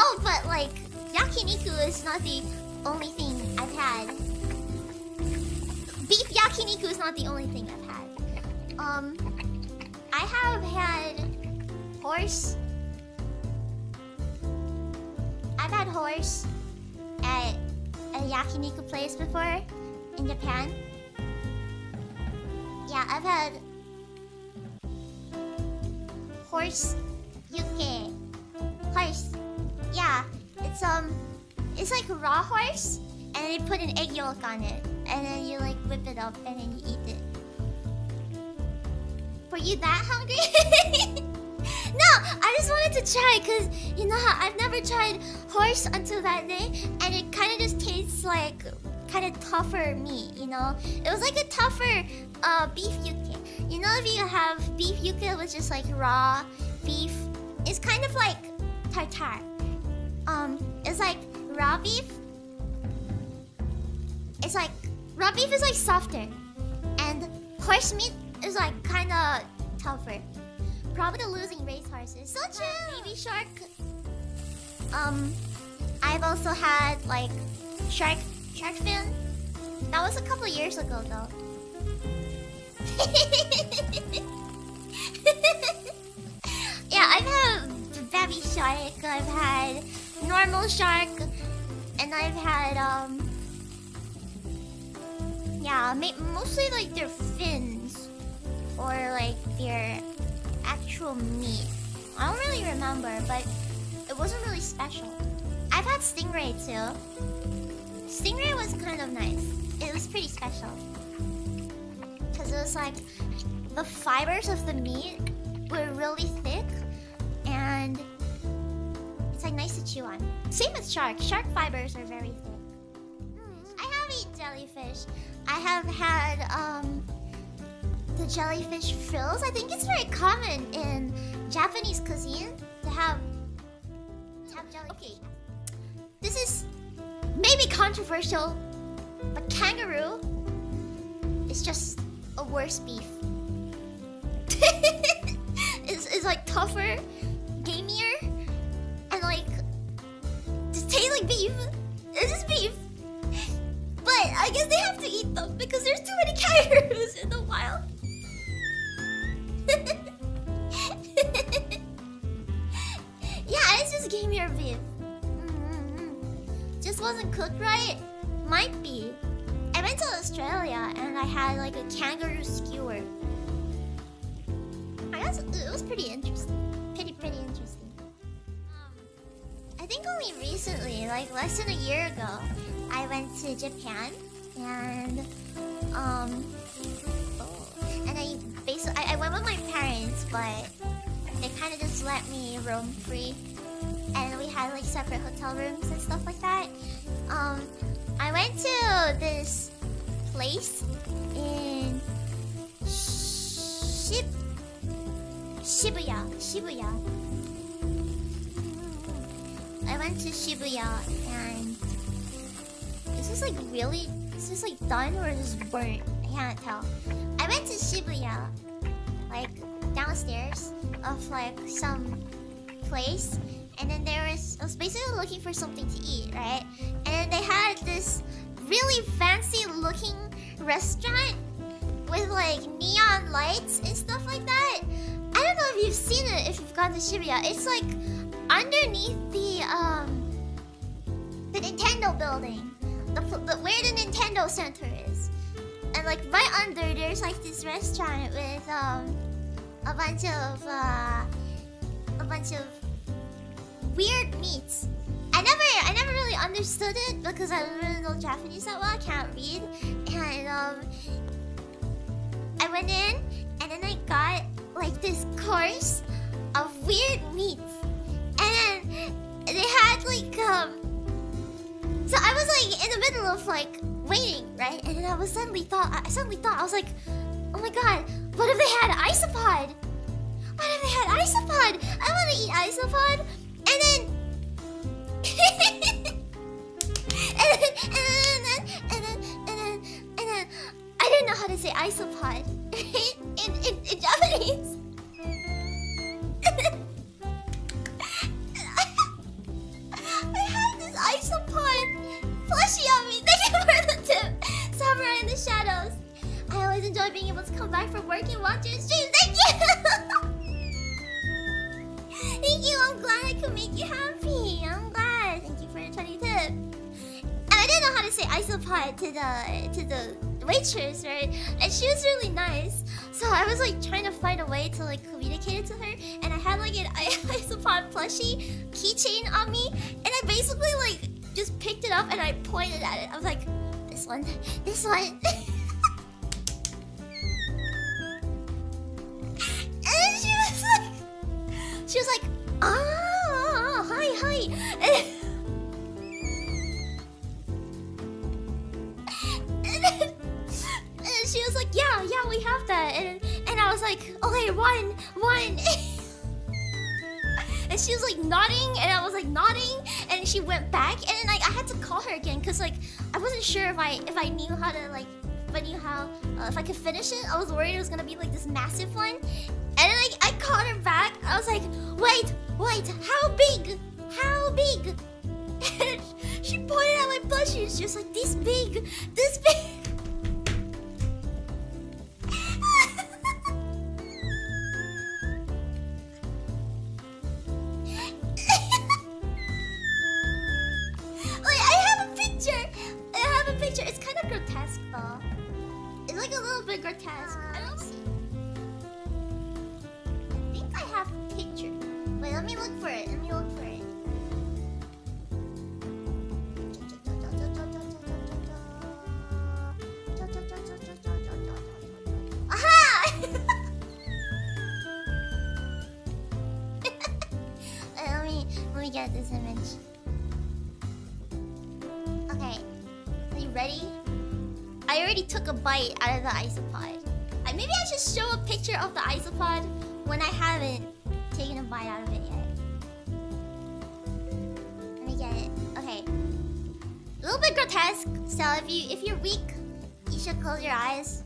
Oh, but like yakiniku is not the only thing I've had. Beef yakiniku is not the only thing I've had. I have had horse. I've had horse at a yakiniku place before in Japan. Yeah, I've had horse yuke. Horse. Yeah, it's like raw horse, and they put an egg yolk on it, and then you like whip it up, and then you eat it. Were you that hungry? No, I just wanted to try, cause you know how I've never tried horse until that day, and it kind of just tastes like kind of tougher meat, you know? It was like a tougher beef yuke. You know, if you have beef yuke with just like raw beef, it's kind of like tartare. It's like raw beef. It's like raw beef is like softer, and horse meat is like kind of tougher. Probably the losing race horses. So true. Baby shark. I've also had like shark fin. That was a couple years ago though. Yeah, I've had baby shark. I've had normal shark, and I've had yeah, mostly like their fins or like their actual meat. I don't really remember, but it wasn't really special. I've had stingray too. Stingray was kind of nice. It was pretty special because it was like the fibers of the meat were really thick, and it's like nice to chew on. Same with shark. Shark fibers are very thick. I have eaten jellyfish. I have had the jellyfish frills. I think it's very common in Japanese cuisine to have jellyfish. Okay, this is maybe controversial, but kangaroo is just a worse beef. It's like tougher, gamier, and like just tastes like beef. It's just beef. But I guess they have to eat them because there's too many kangaroos in the wild. Yeah, it's just gamier beef. Just wasn't cooked right. Might be. I went to Australia and I had like a kangaroo skewer. I guess it was pretty interesting. Pretty interesting. I think only recently, like less than a year ago, I went to Japan and I went with my parents, but they kind of just let me roam free, and we had like separate hotel rooms and stuff like that. I went to this place in Shibuya. I went to Shibuya, and is this like really? Is this like done or is this burnt? I can't tell. I went to Shibuya, like downstairs of like some place, and then I was basically looking for something to eat, right? And then they had this really fancy looking restaurant with like neon lights and stuff like that. I don't know if you've seen it if you've gone to Shibuya. It's like underneath the Nintendo building, where the Nintendo Center is, and like right under there's like this restaurant with a bunch of weird meats. I never really understood it because I don't really know Japanese that well. I can't read, and I went in and then I got like this course of weird meats, and then they had like so I was like in the middle of like waiting, right? And then I suddenly thought I was like, oh my god, what if they had isopod? What if they had isopod? I want to eat isopod. And then and then I didn't know how to say isopod in Japanese. able to come back from work and watch your streams. Thank you! Thank you, I'm glad I could make you happy. I'm glad. Thank you for the 20 tip. And I didn't know how to say isopod to the waitress, right? And she was really nice. So I was like trying to find a way to like communicate it to her. And I had like an isopod plushie keychain on me. And I basically like just picked it up and I pointed at it. I was like, this one, this one. And she was like, ah, hi. And she was like, yeah, we have that. And I was like, okay, one. And she was like nodding, and I was like nodding, and she went back, and then like I had to call her again, cause like I wasn't sure if I knew how to like, if I could finish it. I was worried it was gonna be like this massive one, and then like I called her back. I was like, wait, how big? And she pointed at my plushie. She was like, this big. I have a picture. It's kind of grotesque though. It's like a little bit grotesque. I don't see. I think I have a picture. Wait, let me look for it. Aha! Let me get this image. Okay, are you ready? I already took a bite out of the isopod. Maybe I should show a picture of the isopod when I haven't taken a bite out of it yet. Let me get it. Okay. A little bit grotesque, so if you're weak, you should close your eyes.